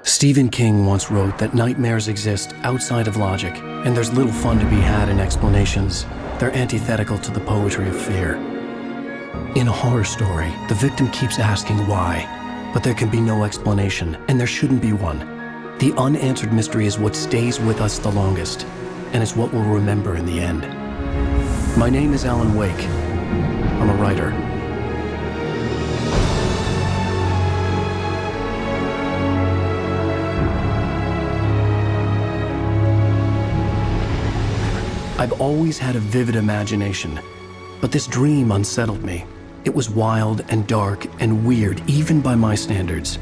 Stephen King once wrote that nightmares exist outside of logic, and there's little fun to be had in explanations. They're antithetical to the poetry of fear. In a horror story, the victim keeps asking why, but there can be no explanation, and there shouldn't be one. The unanswered mystery is what stays with us the longest, and it's what we'll remember in the end. My name is Alan Wake. I'm a writer. I've always had a vivid imagination, but this dream unsettled me. It was wild and dark and weird, even by my standards.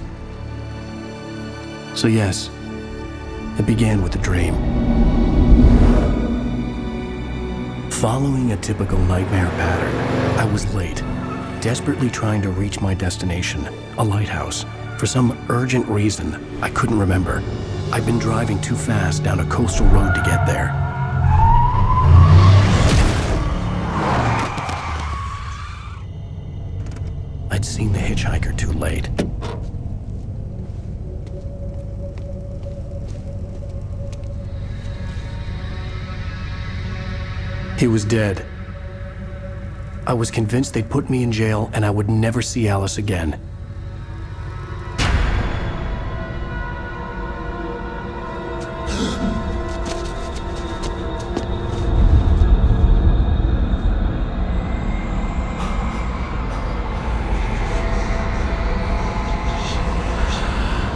So yes, it began with a dream. Following a typical nightmare pattern, I was late, desperately trying to reach my destination, a lighthouse. For some urgent reason, I couldn't remember. I'd been driving too fast down a coastal road to get there. I'd seen the hitchhiker too late. He was dead. I was convinced they'd put me in jail and I would never see Alice again.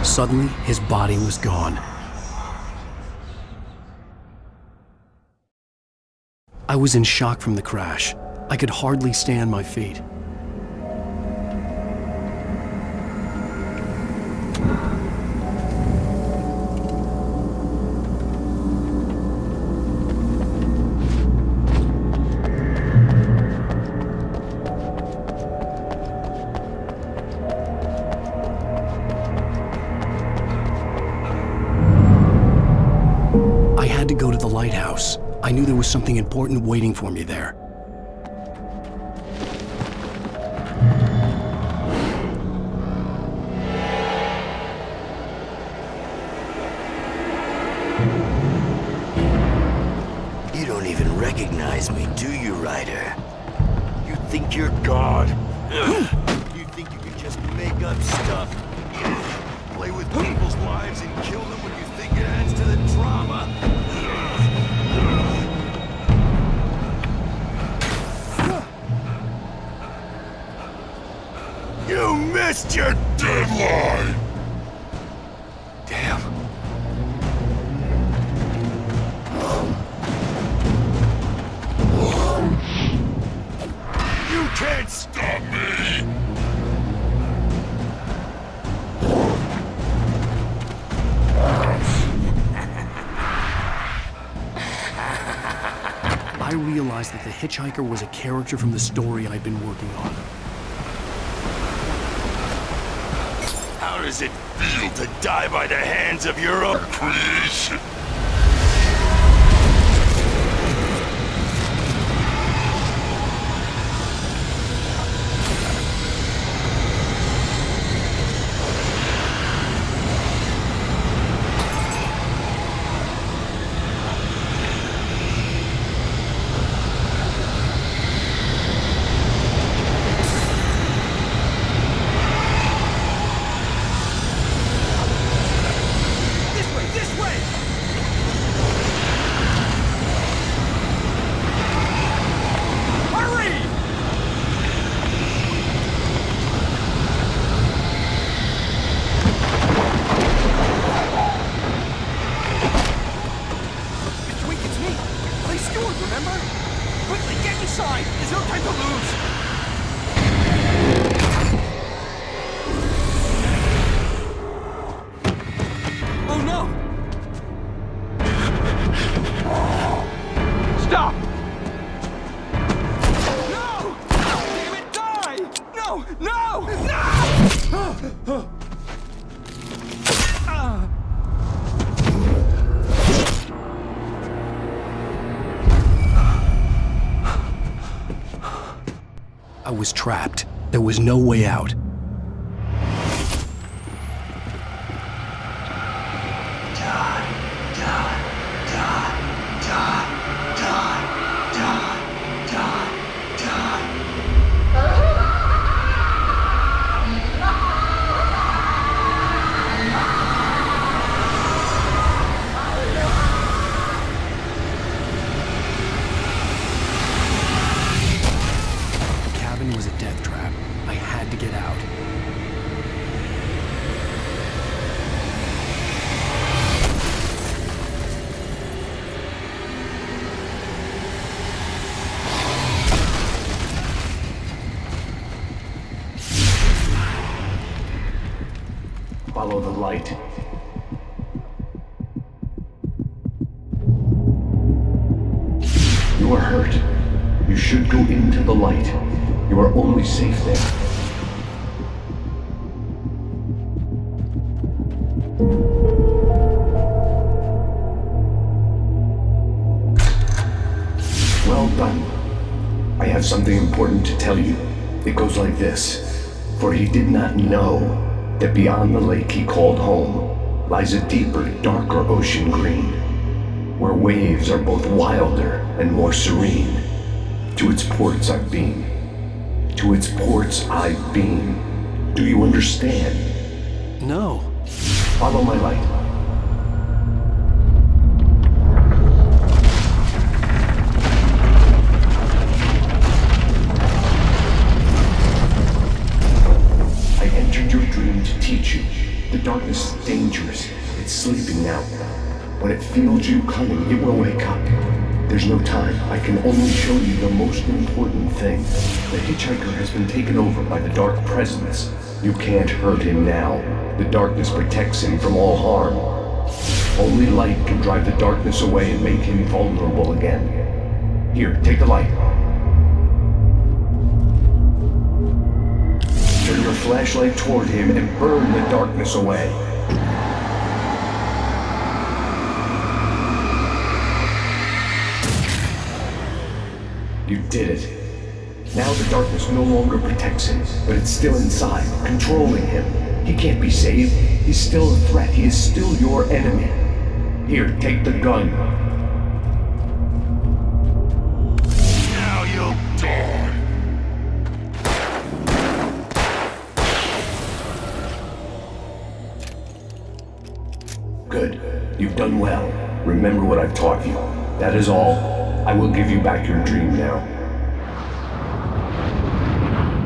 Suddenly, his body was gone. I was in shock from the crash. I could hardly stay on my feet. I had to go to the lighthouse. I knew there was something important waiting for me there. You don't even recognize me, do you, Ryder? You think you're God? You think you can just make up stuff? Play with people's lives and kill them when you think it adds to the drama? You missed your deadline! Damn. You can't stop me! I realized that the hitchhiker was a character from the story I'd been working on. How does it feel to die by the hands of your own creation? I was trapped. There was no way out. Follow the light. You are hurt. You should go into the light. You are only safe there. Well done. I have something important to tell you. It goes like this. For he did not know that beyond the lake he called home lies a deeper, darker ocean green, where waves are both wilder and more serene. To its ports I've been. To its ports I've been. Do you understand? No. Follow my light. I entered your dream to teach you. The darkness is dangerous. It's sleeping now. When it feels you coming, it will wake up. There's no time. I can only show you the most important thing. The hitchhiker has been taken over by the dark presence. You can't hurt him now. The darkness protects him from all harm. Only light can drive the darkness away and make him vulnerable again. Here, take the light. Turn your flashlight toward him and burn the darkness away. You did it. Now the darkness no longer protects him, but it's still inside, controlling him. He can't be saved. He's still a threat. He is still your enemy. Here, take the gun. Now you'll die. Good. You've done well. Remember what I've taught you. That is all. I will give you back your dream now.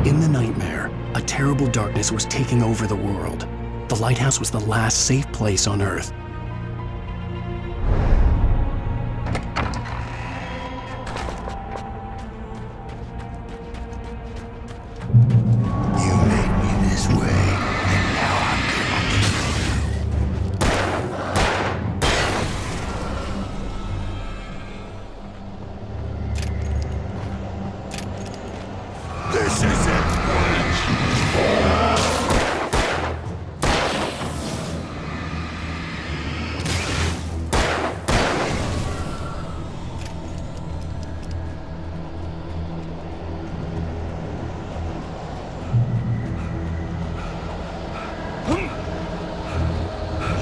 In the nightmare, a terrible darkness was taking over the world. The lighthouse was the last safe place on Earth. You made me this way, and now I'm gonna kill you. This isn't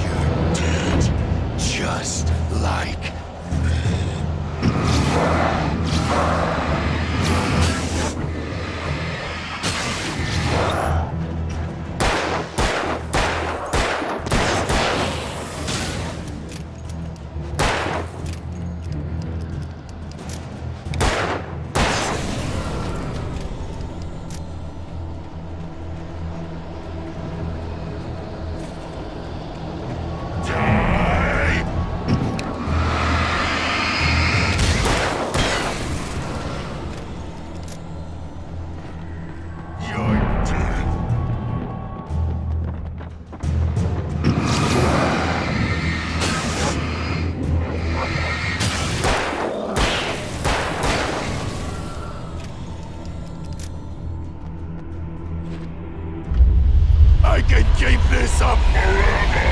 You're dead, just like I can keep this up forever!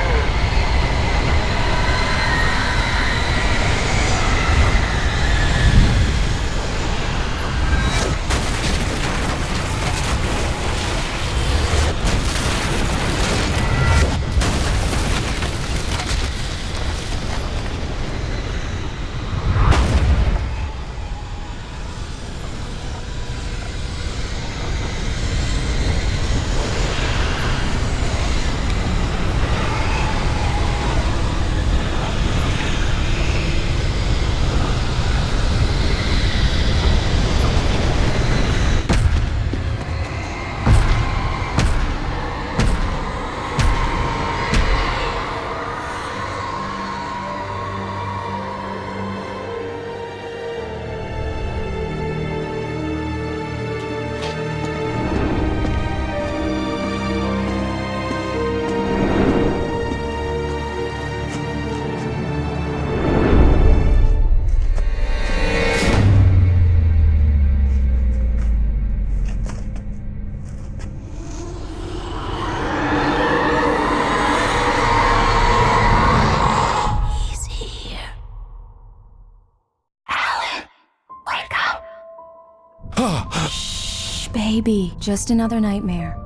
Baby, just another nightmare.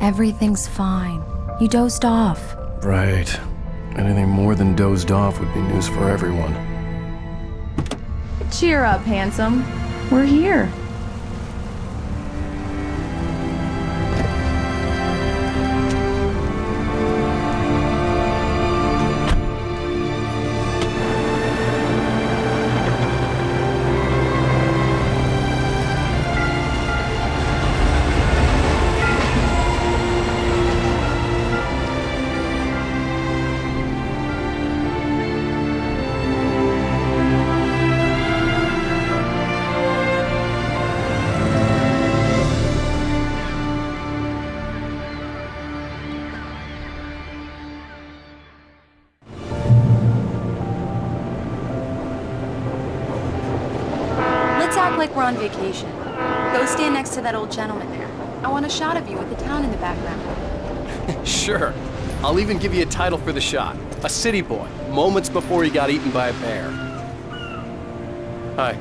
Everything's fine. You dozed off. Right. Anything more than dozed off would be news for everyone. Cheer up, handsome. We're here. Let's act like we're on vacation. Go stand next to that old gentleman there. I want a shot of you with the town in the background. Sure. I'll even give you a title for the shot. A city boy, moments before he got eaten by a bear. Hi.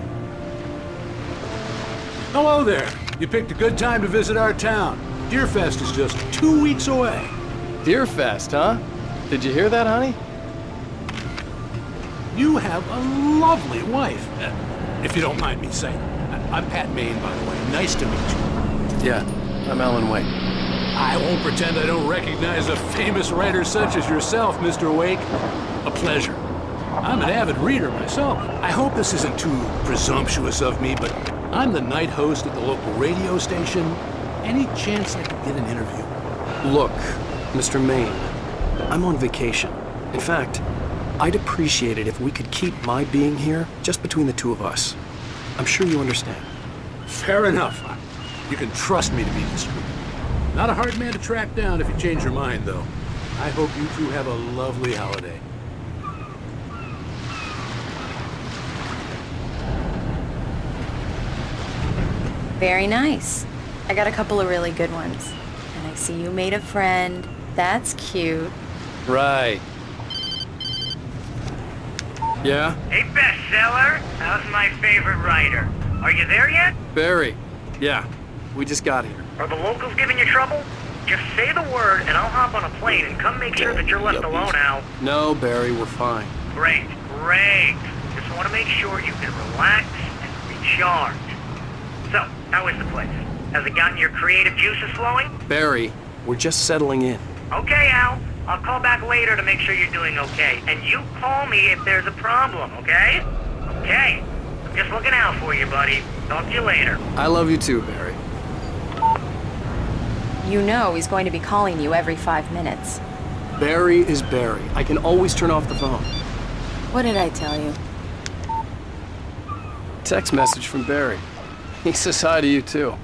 Hello there. You picked a good time to visit our town. Deerfest is just 2 weeks away. Deerfest, huh? Did you hear that, honey? You have a lovely wife. If you don't mind me saying. I'm Pat Maine, by the way. Nice to meet you. Yeah, I'm Alan Wake. I won't pretend I don't recognize a famous writer such as yourself, Mr. Wake. A pleasure. I'm an avid reader myself. I hope this isn't too presumptuous of me, but I'm the night host at the local radio station. Any chance I could get an interview? Look, Mr. Maine, I'm on vacation. In fact, I'd appreciate it if we could keep my being here just between the two of us. I'm sure you understand. Fair enough. You can trust me to be discreet. Not a hard man to track down if you change your mind, though. I hope you two have a lovely holiday. Very nice. I got a couple of really good ones. And I see you made a friend. That's cute. Right. Yeah? Hey, bestseller. How's my favorite writer? Are you there yet? Barry. Yeah, we just got here. Are the locals giving you trouble? Just say the word and I'll hop on a plane and come make sure that you're left alone, Al. No, Barry, we're fine. Great. Just want to make sure you can relax and recharge. So, how is the place? Has it gotten your creative juices flowing? Barry, we're just settling in. Okay, Al. I'll call back later to make sure you're doing okay. And you call me if there's a problem, okay? Okay. I'm just looking out for you, buddy. Talk to you later. I love you too, Barry. You know he's going to be calling you every 5 minutes. Barry is Barry. I can always turn off the phone. What did I tell you? Text message from Barry. He says hi to you too.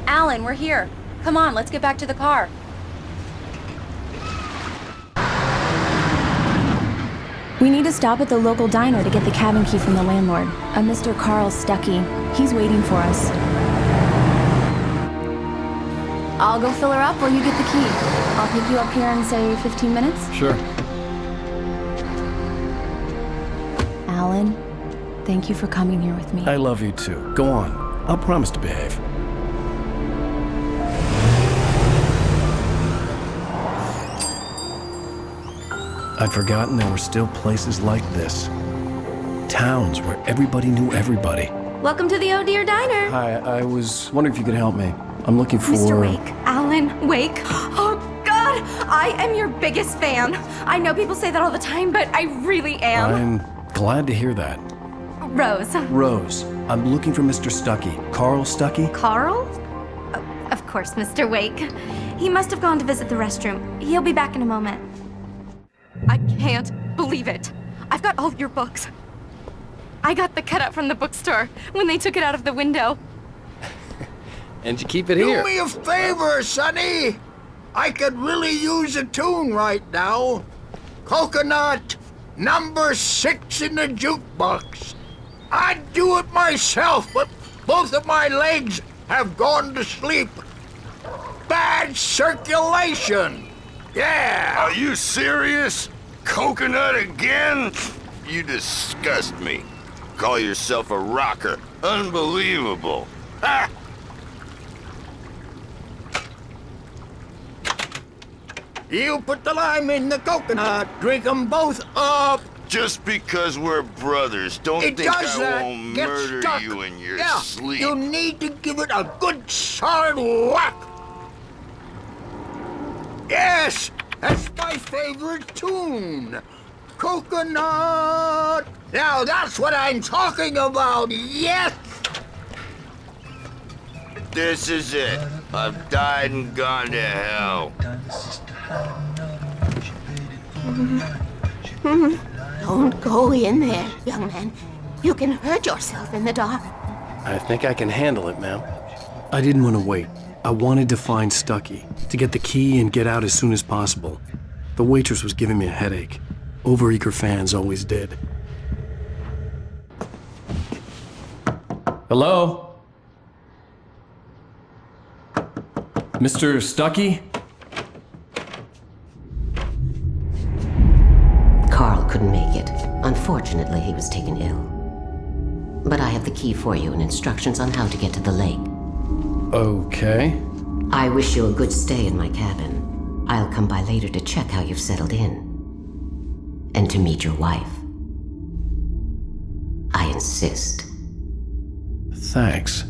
Alan, we're here. Come on, let's get back to the car. We need to stop at the local diner to get the cabin key from the landlord, a Mr. Carl Stuckey. He's waiting for us. I'll go fill her up while you get the key. I'll pick you up here in, say, 15 minutes. Sure. Alan, thank you for coming here with me. I love you too. Go on. I'll promise to behave. I'd forgotten there were still places like this. Towns where everybody knew everybody. Welcome to the Oh Dear Diner. Hi, I was wondering if you could help me. I'm looking for... Mr. Wake. Alan Wake. Oh, God! I am your biggest fan. I know people say that all the time, but I really am. I'm glad to hear that. Rose. Rose, I'm looking for Mr. Stuckey. Carl Stuckey? Carl? Of course, Mr. Wake. He must have gone to visit the restroom. He'll be back in a moment. I can't believe it. I've got all your books. I got the cutout from the bookstore when they took it out of the window. And you keep it here. Do me a favor, Sonny. I could really use a tune right now. Coconut, number 6 in the jukebox. I'd do it myself, but both of my legs have gone to sleep. Bad circulation. Yeah. Are you serious? Coconut again? You disgust me. call yourself a rocker. Unbelievable. Ha! You put the lime in the coconut. Drink them both up. Just because we're brothers, don't It think does I that. won't Get murder stuck. you in your Yeah, sleep. you need to give it a good solid whack. Yes, that's my favorite tune. Coconut. Now that's what I'm talking about. Yes. This is it. I've died and gone to hell. Don't go in there, young man. You can hurt yourself in the dark. I think I can handle it, ma'am. I didn't want to wait. I wanted to find Stucky, to get the key and get out as soon as possible. The waitress was giving me a headache. Overeager fans always did. Hello? Mr. Stucky? Carl couldn't make it. Unfortunately, he was taken ill. But I have the key for you and instructions on how to get to the lake. Okay. I wish you a good stay in my cabin. I'll come by later to check how you've settled in. And to meet your wife. I insist. Thanks.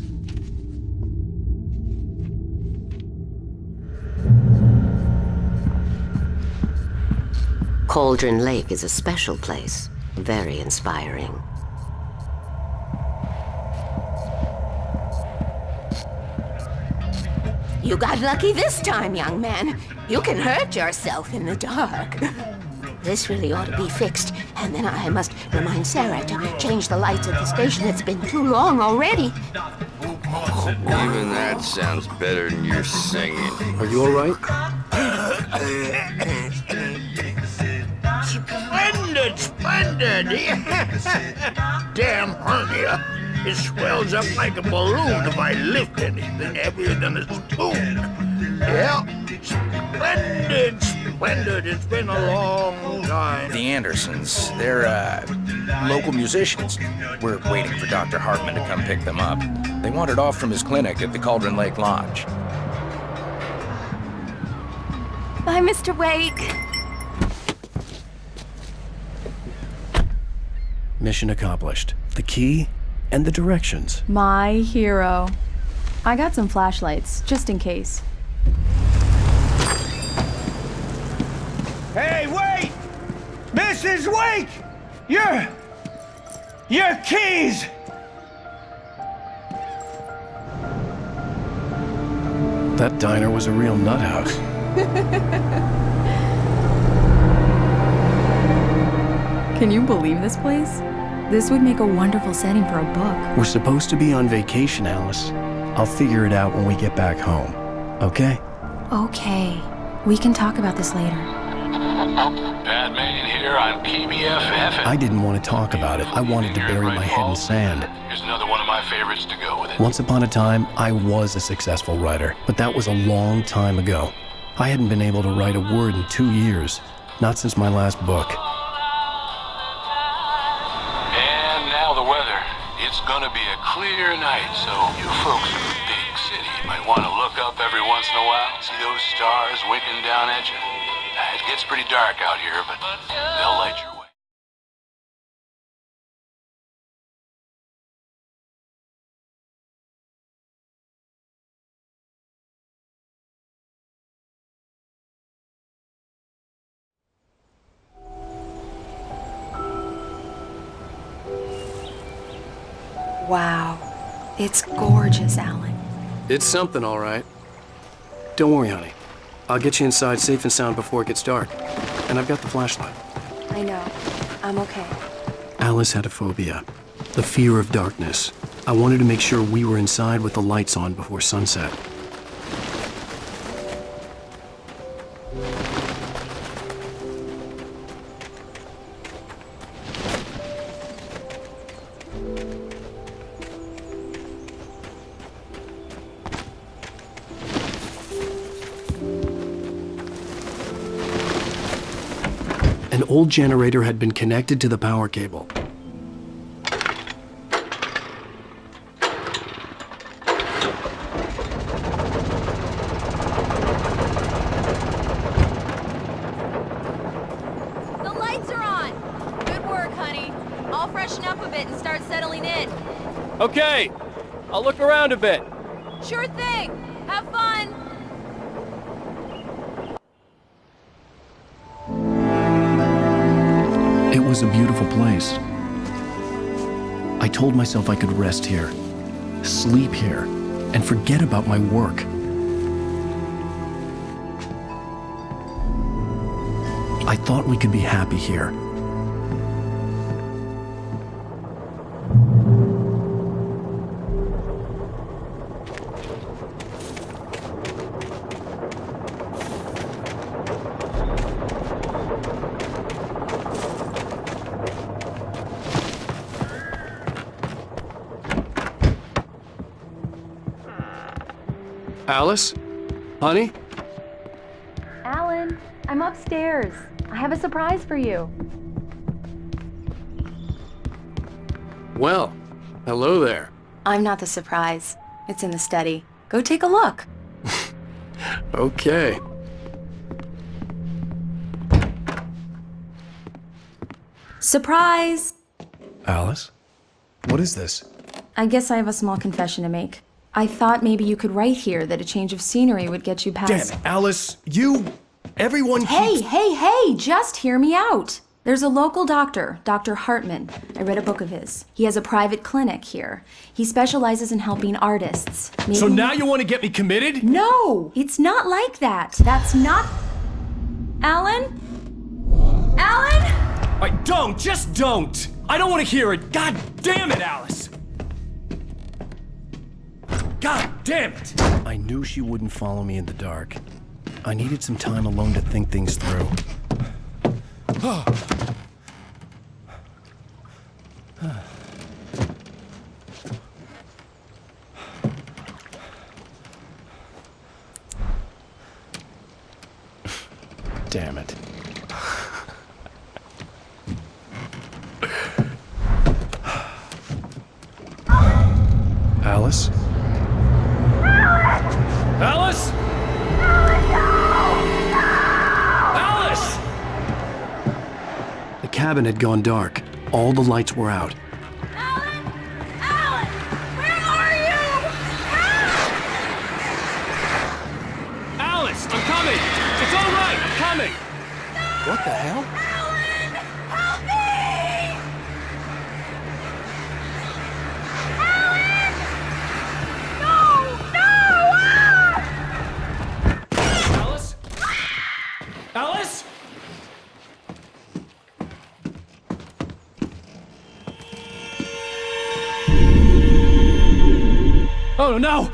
Cauldron Lake is a special place. Very inspiring. You got lucky this time, young man. You can hurt yourself in the dark. This really ought to be fixed, and then I must remind Sarah to change the lights at the station. It's been too long already. Even that sounds better than your singing. Are you all right? Splendid, splendid. Damn hernia. It swells up like a balloon if I lift anything heavier than a spoon. Yeah, splendid, splendid. It's been a long time. The Andersons, they're, local musicians. We're waiting for Dr. Hartman to come pick them up. They wandered off from his clinic at the Cauldron Lake Lodge. Bye, Mr. Wake. Mission accomplished. The key and the directions. My hero. I got some flashlights, just in case. Hey, wait! Mrs. Wake! Your keys! That diner was a real nut house. Can you believe this place? This would make a wonderful setting for a book. We're supposed to be on vacation, Alice. I'll figure it out when we get back home. Okay? Okay. We can talk about this later. Batman here on PBFF. I didn't want to talk about it. I wanted to bury my head in sand. Here's another one of my favorites to go with it. Once upon a time, I was a successful writer, but that was a long time ago. I hadn't been able to write a word in 2 years, not since my last book. And now the weather. It's gonna be a clear night, so you folks in the big city might want to look up every once in a while, see those stars winking down at you. It gets pretty dark out here, but they'll light your way. Wow. It's gorgeous, Alan. It's something, all right. Don't worry, honey. I'll get you inside safe and sound before it gets dark. And I've got the flashlight. I know. I'm okay. Alice had a phobia, the fear of darkness. I wanted to make sure we were inside with the lights on before sunset. An old generator had been connected to the power cable. Okay, I'll look around a bit. Sure thing. Have fun. It was a beautiful place. I told myself I could rest here, sleep here, and forget about my work. I thought we could be happy here. Alice? Honey? Alan, I'm upstairs. I have a surprise for you. Well, hello there. I'm not the surprise. It's in the study. Go take a look. Okay. Surprise! Alice? What is this? I guess I have a small confession to make. I thought maybe you could write here that a change of scenery would get you past... Damn it, Alice, everyone keeps... Hey, just hear me out. There's a local doctor, Dr. Hartman. I read a book of his. He has a private clinic here. He specializes in helping artists. Maybe... So now you want to get me committed? No, it's not like that. That's not... Alan? Alan? Just don't! I don't want to hear it! God damn it, Alice! God damn it! I knew she wouldn't follow me in the dark. I needed some time alone to think things through. Damn it. Alice? Alice? Alice! The cabin had gone dark. All the lights were out. Alan! Alan! Where are you? Alice, I'm coming! It's all right, I'm coming! What the hell? Alan! Help me! Alan! No! No! Alice? Alice? Oh no!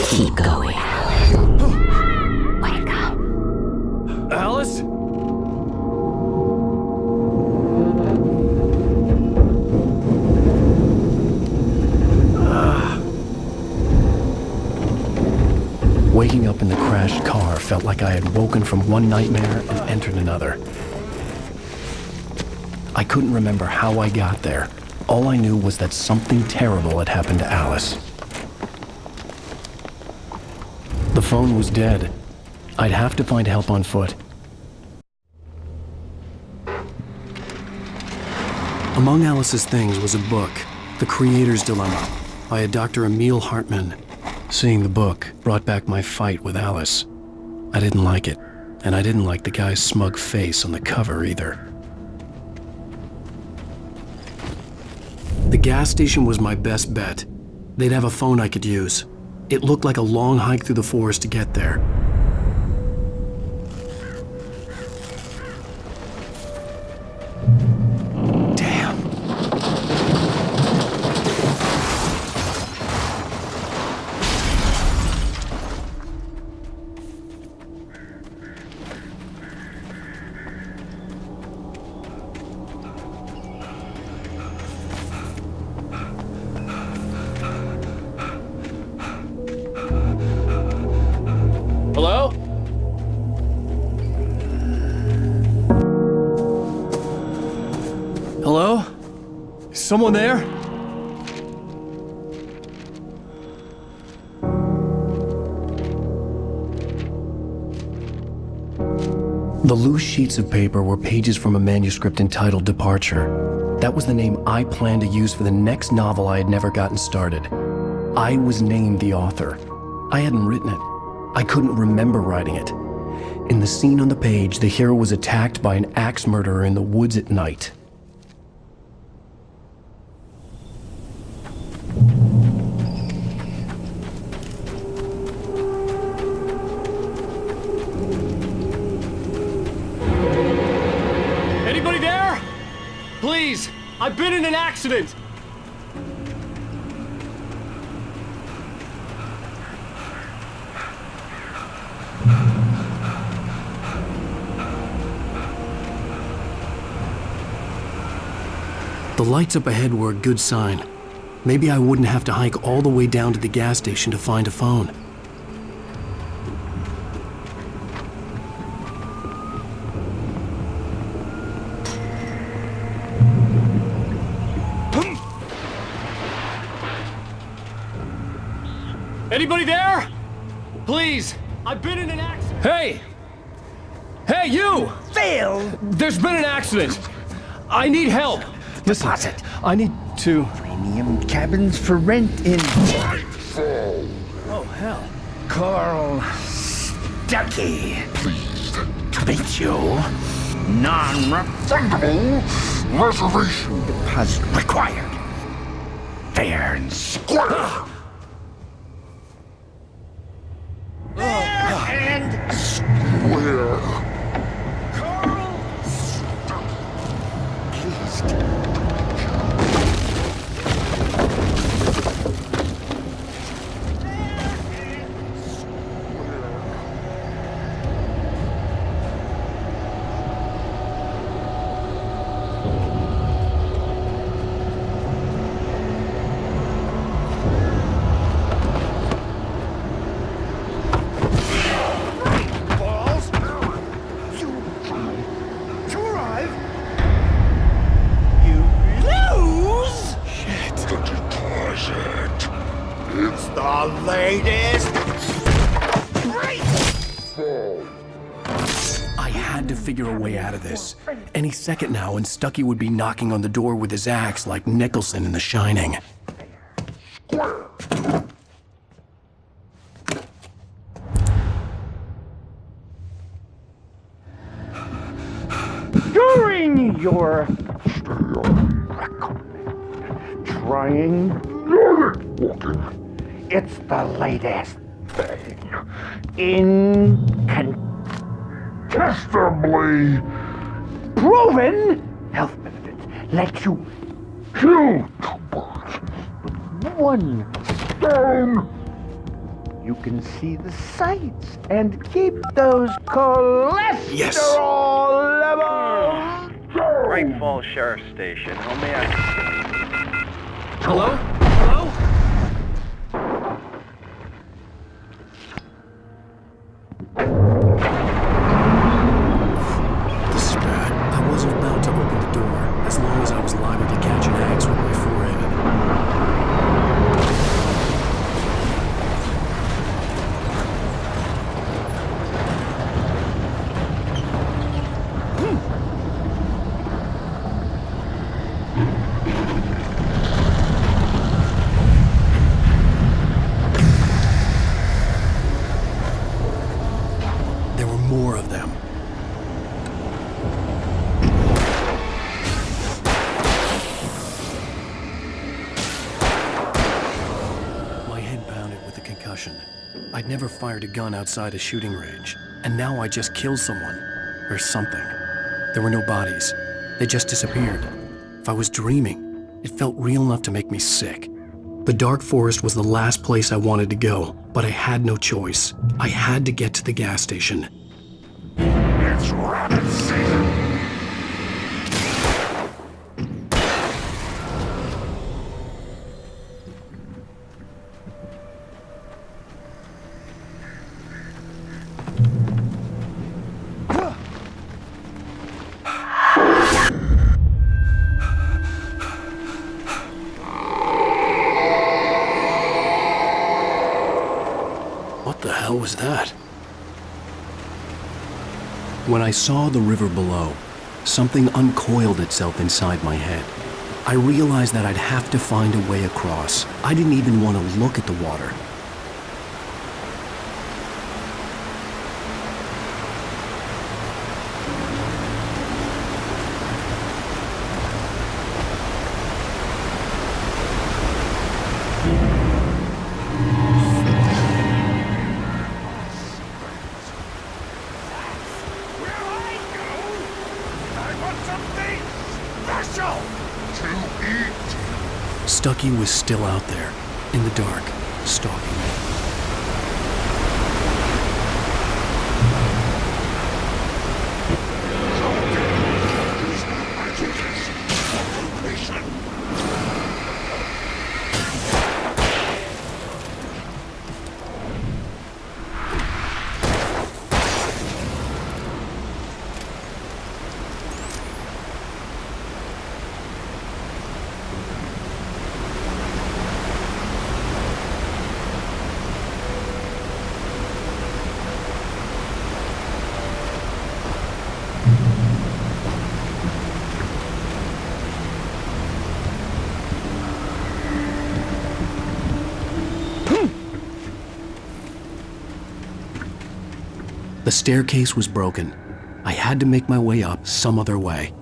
Keep going, Alan. Wake up. Alice? Waking up in the crashed car felt like I had woken from one nightmare and entered another. I couldn't remember how I got there. All I knew was that something terrible had happened to Alice. The phone was dead. I'd have to find help on foot. Among Alice's things was a book, The Creator's Dilemma, by a Dr. Emil Hartman. Seeing the book brought back my fight with Alice. I didn't like it, and I didn't like the guy's smug face on the cover either. The gas station was my best bet. They'd have a phone I could use. It looked like a long hike through the forest to get there. Damn. Hello? Hello? Is someone there? the loose sheets of paper were pages from a manuscript entitled Departure. That was the name I planned to use for the next novel I had never gotten started. I was named the author. I hadn't written it. I couldn't remember writing it. In the scene on the page, the hero was attacked by an axe murderer in the woods at night. Anybody there? Please, I've been in an accident. The lights up ahead were a good sign. Maybe I wouldn't have to hike all the way down to the gas station to find a phone. Anybody there? Please, I've been in an accident. Hey! Hey, you! Phil! There's been an accident. I need help. Listen, Deposit. I need to... Premium cabins for rent in... Oh, hell. Carl Stuckey. Pleased to meet you. Non-refundable reservation deposit required. Fair and square. And square. Carl Stuckey. Pleased. It's the latest. I had to figure a way out of this. Any second now, and Stuckey would be knocking on the door with his axe like Nicholson in The Shining. During your trying walking, it's the latest thing. Incontestably proven health benefits let you kill two birds with one stone. You can see the sights and keep those cholesterol levels. Great Falls Sheriff Station. How may I... Hello? Hello? This is bad. I wasn't about to open the door, as long as I was liable to catch an axe with my forehead. There were more of them. My head pounded with a concussion. I'd never fired a gun outside a shooting range, and now I just killed someone. Or something. There were no bodies. They just disappeared. If I was dreaming, it felt real enough to make me sick. The dark forest was the last place I wanted to go, but I had no choice. I had to get to the gas station. It's rabbit season. What the hell was that? When I saw the river below, something uncoiled itself inside my head. I realized that I'd have to find a way across. I didn't even want to look at the water. Stucky was still out there, in the dark, stalking me. The staircase was broken. I had to make my way up some other way.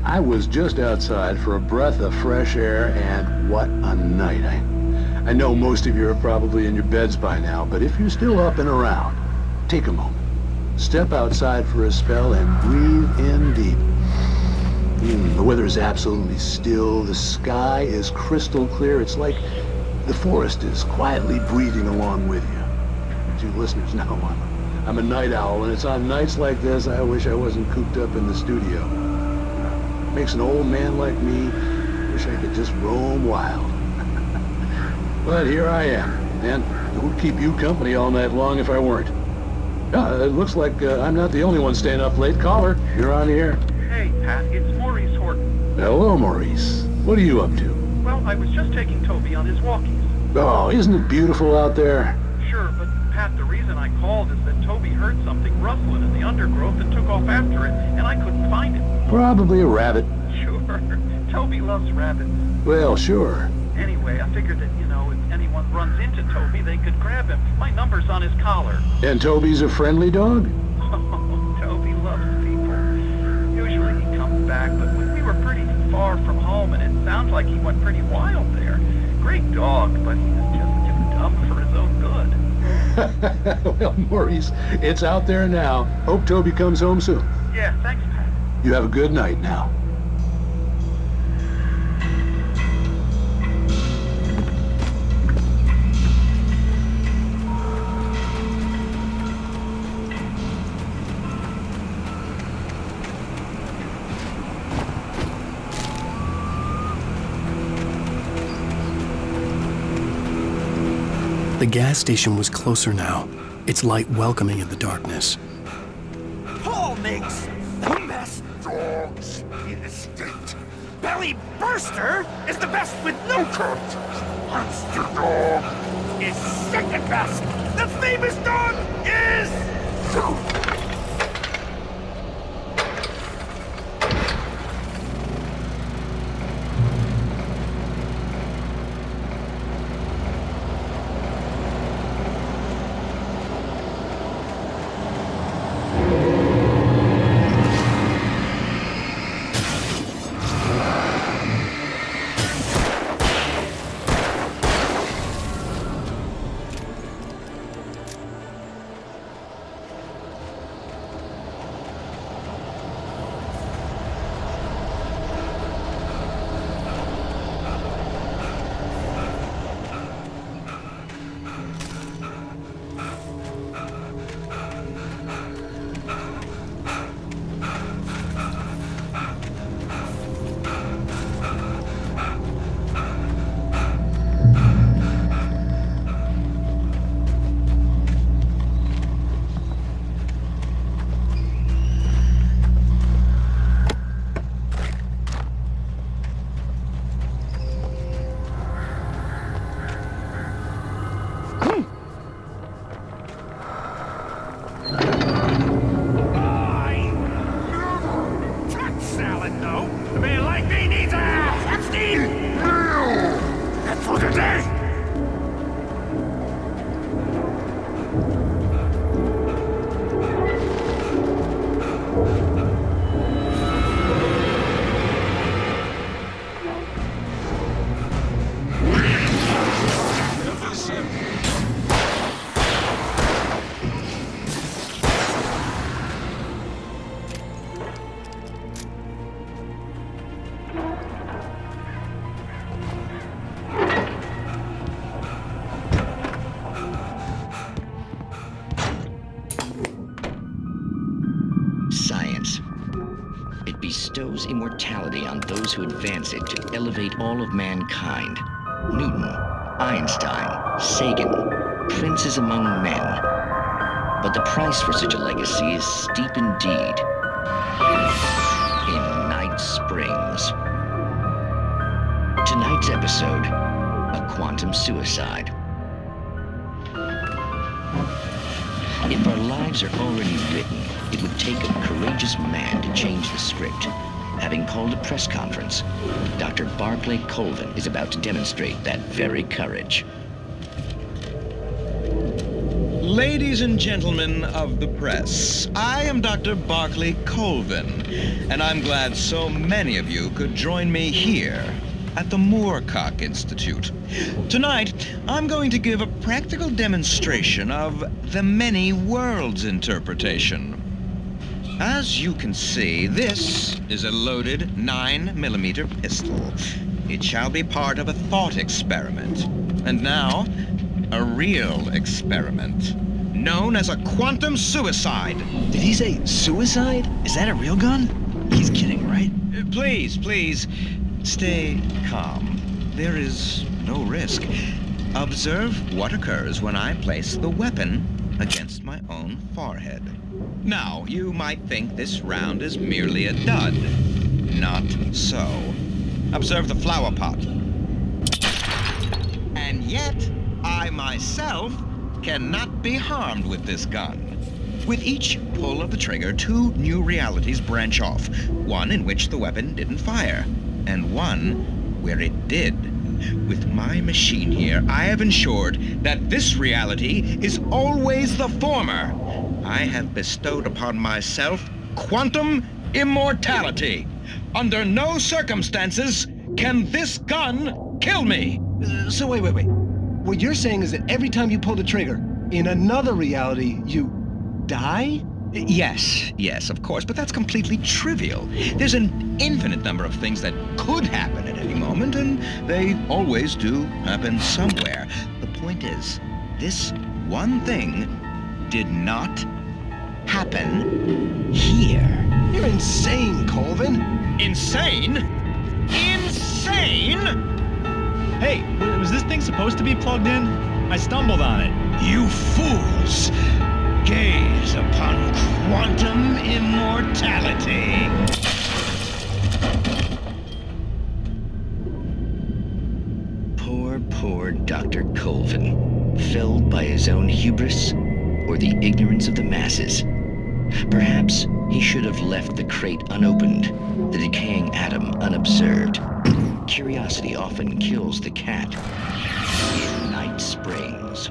I was just outside for a breath of fresh air, and what a night. I know most of you are probably in your beds by now, but if you're still up and around, take a moment. Step outside for a spell and breathe in deep. The weather is absolutely still. The sky is crystal clear. It's like the forest is quietly breathing along with you. As you listeners know, I'm a night owl, and it's on nights like this I wish I wasn't cooped up in the studio. Makes an old man like me wish I could just roam wild. But here I am, and it would keep you company all night long if I weren't. It looks like I'm not the only one staying up late. Caller, you're on the air. Hey, Pat, it's Maurice Horton. Hello, Maurice. What are you up to? Well, I was just taking Toby on his walkies. Oh, isn't it beautiful out there? Sure, but Pat, the reason I called is that Toby heard something rustling in the undergrowth and took off after it, and I couldn't find it. Probably a rabbit. Sure. Toby loves rabbits. Well, sure. Anyway, I figured that, if anyone runs into Toby, they could grab him. My number's on his collar. And Toby's a friendly dog? Oh, Toby loves people. Usually he comes back, but we were pretty far from home, and it sounds like he went pretty wild there. Great dog, but he's just too dumb for his own good. Well, Maurice, it's out there now. Hope Toby comes home soon. Yeah, thanks, Pat. You have a good night now. The gas station was closer now, its light welcoming in the darkness. Paul makes the best dogs in the state. Belly Burster is the best with no coat. Monster Dog is second best. The famous dog is... Science. It bestows immortality on those who advance it to elevate all of mankind. Newton, Einstein, Sagan, princes among men. But the price for such a legacy is steep indeed. In Night Springs. Tonight's episode, a quantum suicide. If our lives are already written, it would take a courageous man to change the script. Having called a press conference, Dr. Barclay Colvin is about to demonstrate that very courage. Ladies and gentlemen of the press, I am Dr. Barclay Colvin, and I'm glad so many of you could join me here at the Moorcock Institute. Tonight, I'm going to give a practical demonstration of the many worlds interpretation. As you can see, this is a loaded 9mm pistol. It shall be part of a thought experiment. And now, a real experiment, known as a quantum suicide. Did he say suicide? Is that a real gun? He's kidding, right? Please, stay calm. There is no risk. Observe what occurs when I place the weapon against my own forehead. Now, you might think this round is merely a dud. Not so. Observe the flower pot. And yet, I myself cannot be harmed with this gun. With each pull of the trigger, two new realities branch off. One in which the weapon didn't fire, and one where it did. With my machine here, I have ensured that this reality is always the former. I have bestowed upon myself quantum immortality. Under no circumstances can this gun kill me. So wait. What you're saying is that every time you pull the trigger, in another reality, you die? Yes, of course, but that's completely trivial. There's an infinite number of things that could happen at any moment, and they always do happen somewhere. The point is, this one thing did not happen here. You're insane, Colvin. Insane? Insane? Hey, was this thing supposed to be plugged in? I stumbled on it. You fools! Gaze upon quantum immortality. Poor Dr. Colvin, felled by his own hubris or the ignorance of the masses. Perhaps he should have left the crate unopened, the decaying atom unobserved. Curiosity often kills the cat. In Night Springs.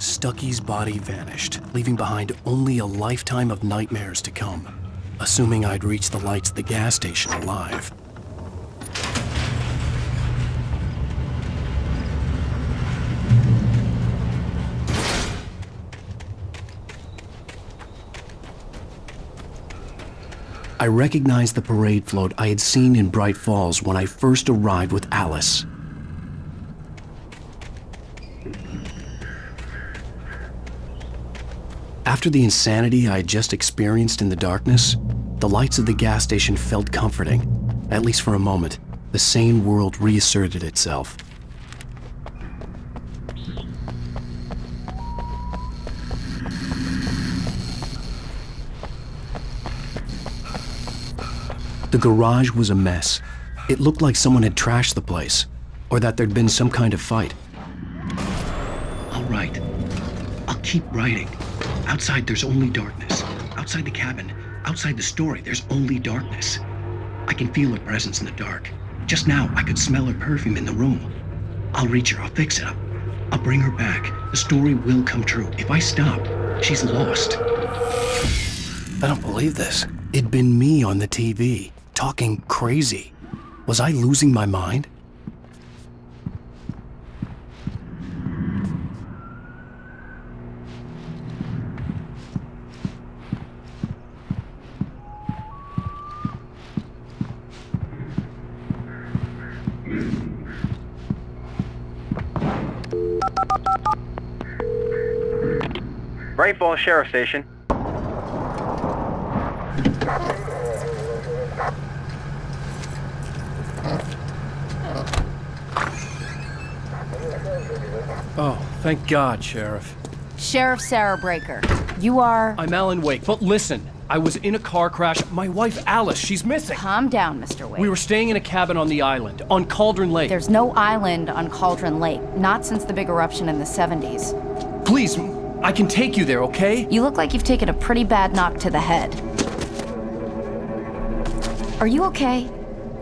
Stucky's body vanished, leaving behind only a lifetime of nightmares to come, assuming I'd reach the lights at the gas station alive. I recognized the parade float I had seen in Bright Falls when I first arrived with Alice. After the insanity I had just experienced in the darkness, the lights of the gas station felt comforting. At least for a moment, the sane world reasserted itself. The garage was a mess. It looked like someone had trashed the place, or that there'd been some kind of fight. I'll write. I'll keep writing. Outside, there's only darkness. Outside the cabin, outside the story, there's only darkness. I can feel her presence in the dark. Just now, I could smell her perfume in the room. I'll reach her, I'll fix it up. I'll bring her back. The story will come true. If I stop, she's lost. I don't believe this. It'd been me on the TV, talking crazy. Was I losing my mind? Bright Falls Sheriff Station. Oh, thank God, Sheriff. Sheriff Sarah Breaker. You are... I'm Alan Wake, but listen. I was in a car crash. My wife, Alice, she's missing. Calm down, Mr. Wake. We were staying in a cabin on the island, on Cauldron Lake. There's no island on Cauldron Lake, not since the big eruption in the 70s. Please, I can take you there, okay? You look like you've taken a pretty bad knock to the head. Are you okay?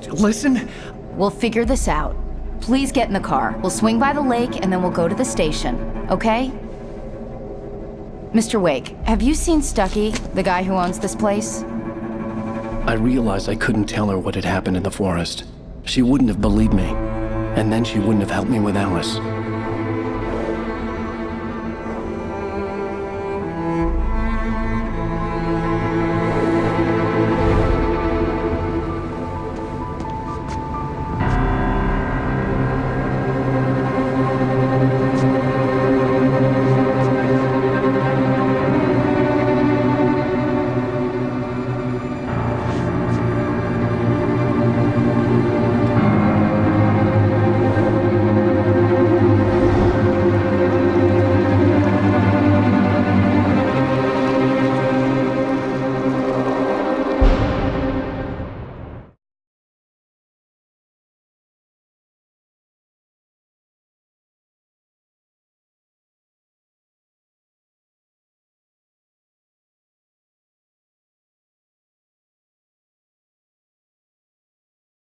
Listen. We'll figure this out. Please get in the car. We'll swing by the lake and then we'll go to the station, okay? Mr. Wake, have you seen Stucky, the guy who owns this place? I realized I couldn't tell her what had happened in the forest. She wouldn't have believed me. And then she wouldn't have helped me with Alice.